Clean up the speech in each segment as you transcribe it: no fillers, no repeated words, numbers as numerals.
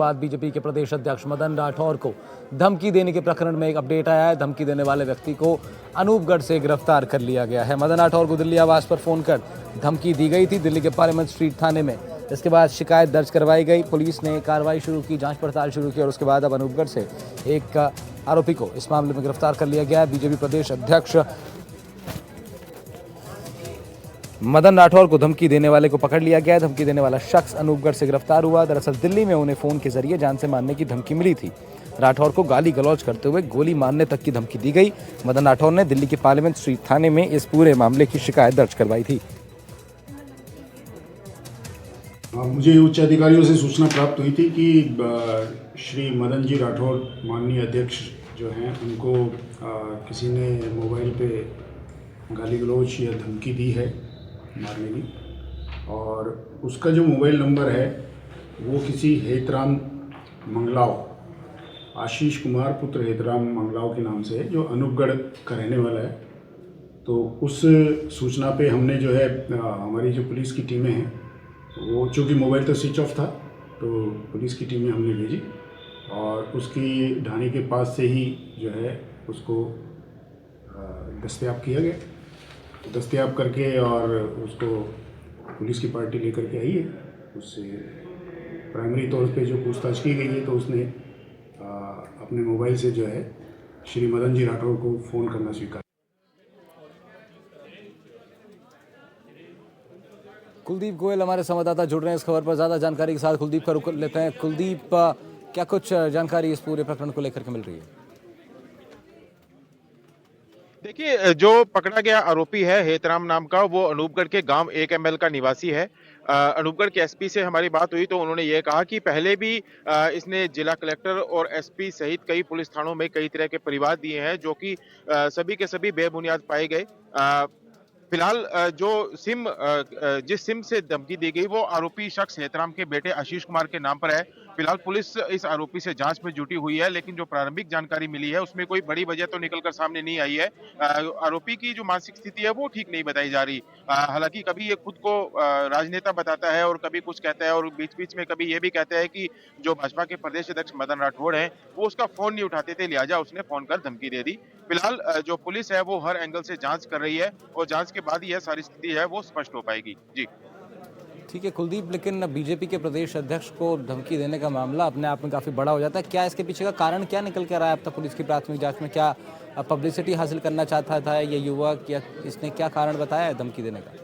बाद बीजेपी के प्रदेश अध्यक्ष मदन राठौर को धमकी देने के प्रकरण में एक अपडेट आया है। धमकी देने वाले व्यक्ति को अनूपगढ़ से गिरफ्तार कर लिया गया है। मदन राठौर को दिल्ली आवास पर फोन कर धमकी दी गई थी दिल्ली के पार्लियामेंट स्ट्रीट थाने में। इसके बाद शिकायत दर्ज करवाई गई, पुलिस ने कार्रवाई शुरू की, जांच पड़ताल शुरू की और उसके बाद अब अनूपगढ़ से एक आरोपी को इस मामले में गिरफ्तार कर लिया गया है। बीजेपी प्रदेश अध्यक्ष मदन राठौर को धमकी देने वाले को पकड़ लिया गया है। धमकी देने वाला शख्स अनूपगढ़ से गिरफ्तार हुआ। दरअसल दिल्ली में उन्हें फोन के जरिए जान से मारने की धमकी मिली थी। राठौर को गाली गलौज करते हुए गोली मारने तक की धमकी दी गई। मदन राठौर ने दिल्ली के पार्लियामेंट स्ट्रीट थाने में इस पूरे मामले की शिकायत दर्ज करवाई थी। मुझे उच्च अधिकारियों से सूचना प्राप्त हुई थी कि श्री मदन जी राठौर माननीय अध्यक्ष जो हैं उनको किसी ने मोबाइल पे गाली गलौज या धमकी दी है मारने की, और उसका जो मोबाइल नंबर है वो किसी हेतराम मंगलाव, आशीष कुमार पुत्र हेतराम मंगलाव के नाम से है, जो अनूपगढ़ का रहने वाला है। तो उस सूचना पे हमने जो है हमारी जो पुलिस की टीमें हैं वो, चूँकि मोबाइल तो स्विच ऑफ था, तो पुलिस की टीमें हमने भेजी और उसकी ढाणी के पास से ही जो है उसको दस्तयाब किया गया। दस्तयाब करके और उसको पुलिस की पार्टी लेकर के आई है। उससे प्राइमरी तौर पे जो पूछताछ की गई है तो उसने अपने मोबाइल से जो है श्री मदन जी राठौर को फ़ोन करना स्वीकार। कुलदीप गोयल हमारे संवाददाता जुड़ रहे हैं इस खबर पर ज्यादा जानकारी के साथ। कुलदीप का रुख लेते हैं। कुलदीप, क्या कुछ जानकारी इस पूरे प्रकरण को लेकर के मिल रही है? देखिए, जो पकड़ा गया आरोपी है हेतराम नाम का, वो अनूपगढ़ के गांव 1 ML का निवासी है। अनूपगढ़ के एसपी से हमारी बात हुई तो उन्होंने ये कहा कि पहले भी इसने जिला कलेक्टर और एसपी सहित कई पुलिस थानों में कई तरह के परिवाद दिए हैं, जो कि सभी के सभी बेबुनियाद पाए गए। फिलहाल जिस सिम से धमकी दी गई वो आरोपी शख्स हेतराम के बेटे आशीष कुमार के नाम पर है। फिलहाल पुलिस इस आरोपी से जांच में जुटी हुई है, लेकिन जो प्रारंभिक जानकारी मिली है उसमें कोई बड़ी वजह तो निकलकर सामने नहीं आई है। आरोपी की जो मानसिक स्थिति है वो ठीक नहीं बताई जा रही। हालांकि कभी ये खुद को राजनेता बताता है और कभी कुछ कहता है, और बीच बीच में कभी ये भी कहता है कि जो भाजपा के प्रदेश अध्यक्ष मदन राठौड़ हैं वो उसका फोन नहीं उठाते थे, लिहाजा उसने फोन कर धमकी दे दी। फिलहाल जो पुलिस है वो हर एंगल से जांच कर रही है और जांच के बाद यह सारी स्थिति है वो स्पष्ट हो पाएगी। जी ठीक है कुलदीप, लेकिन बीजेपी के प्रदेश अध्यक्ष को धमकी देने का मामला अपने आप में काफी बड़ा हो जाता है। क्या इसके पीछे का कारण क्या निकल कर रहा है अब तक पुलिस की प्राथमिक जांच में? क्या पब्लिसिटी हासिल करना चाहता था ये युवक, या इसने क्या कारण बताया है धमकी देने का?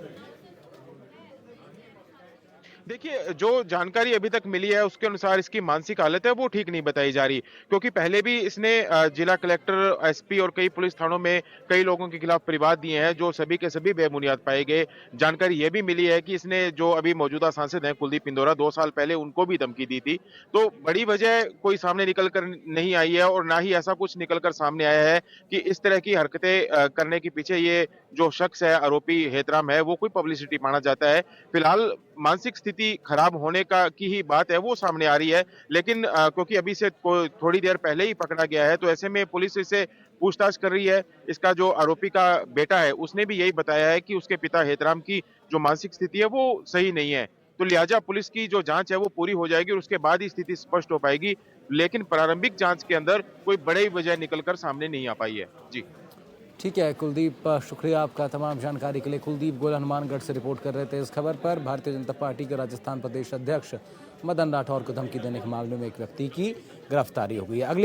देखिए, जो जानकारी अभी तक मिली है उसके अनुसार इसकी मानसिक हालत है वो ठीक नहीं बताई जा रही, क्योंकि पहले भी इसने जिला कलेक्टर, एसपी और कई पुलिस थानों में कई लोगों के खिलाफ परिवाद दिए हैं, जो सभी के सभी बेबुनियाद पाए गए। जानकारी ये भी मिली है कि इसने जो अभी मौजूदा सांसद हैं कुलदीप इंदौरा, 2 साल पहले उनको भी धमकी दी थी। तो बड़ी वजह कोई सामने निकल कर नहीं आई है, और ना ही ऐसा कुछ निकल कर सामने आया है कि इस तरह की हरकतें करने के पीछे ये जो शख्स है, आरोपी हेतराम है, वो कोई पब्लिसिटी पाना चाहता है। फिलहाल मानसिक स्थिति खराब होने का की ही बात है वो सामने आ रही है, लेकिन क्योंकि अभी से थोड़ी देर पहले ही पकड़ा गया है तो ऐसे में पुलिस इसे पूछताछ कर रही है। इसका जो आरोपी का बेटा है उसने भी यही बताया है कि उसके पिता हेतराम की जो मानसिक स्थिति है वो सही नहीं है, तो लिहाजा पुलिस की जो जांच है वो पूरी हो जाएगी और उसके बाद ही स्थिति स्पष्ट हो पाएगी। लेकिन प्रारंभिक जांच के अंदर कोई बड़ी वजह निकलकर सामने नहीं आ पाई है। जी ठीक है कुलदीप, शुक्रिया आपका तमाम जानकारी के लिए। कुलदीप गोयल हनुमानगढ़ से रिपोर्ट कर रहे थे इस खबर पर। भारतीय जनता पार्टी के राजस्थान प्रदेश अध्यक्ष मदन राठौर को धमकी देने के मामले में एक व्यक्ति की गिरफ्तारी हो गई है। अगली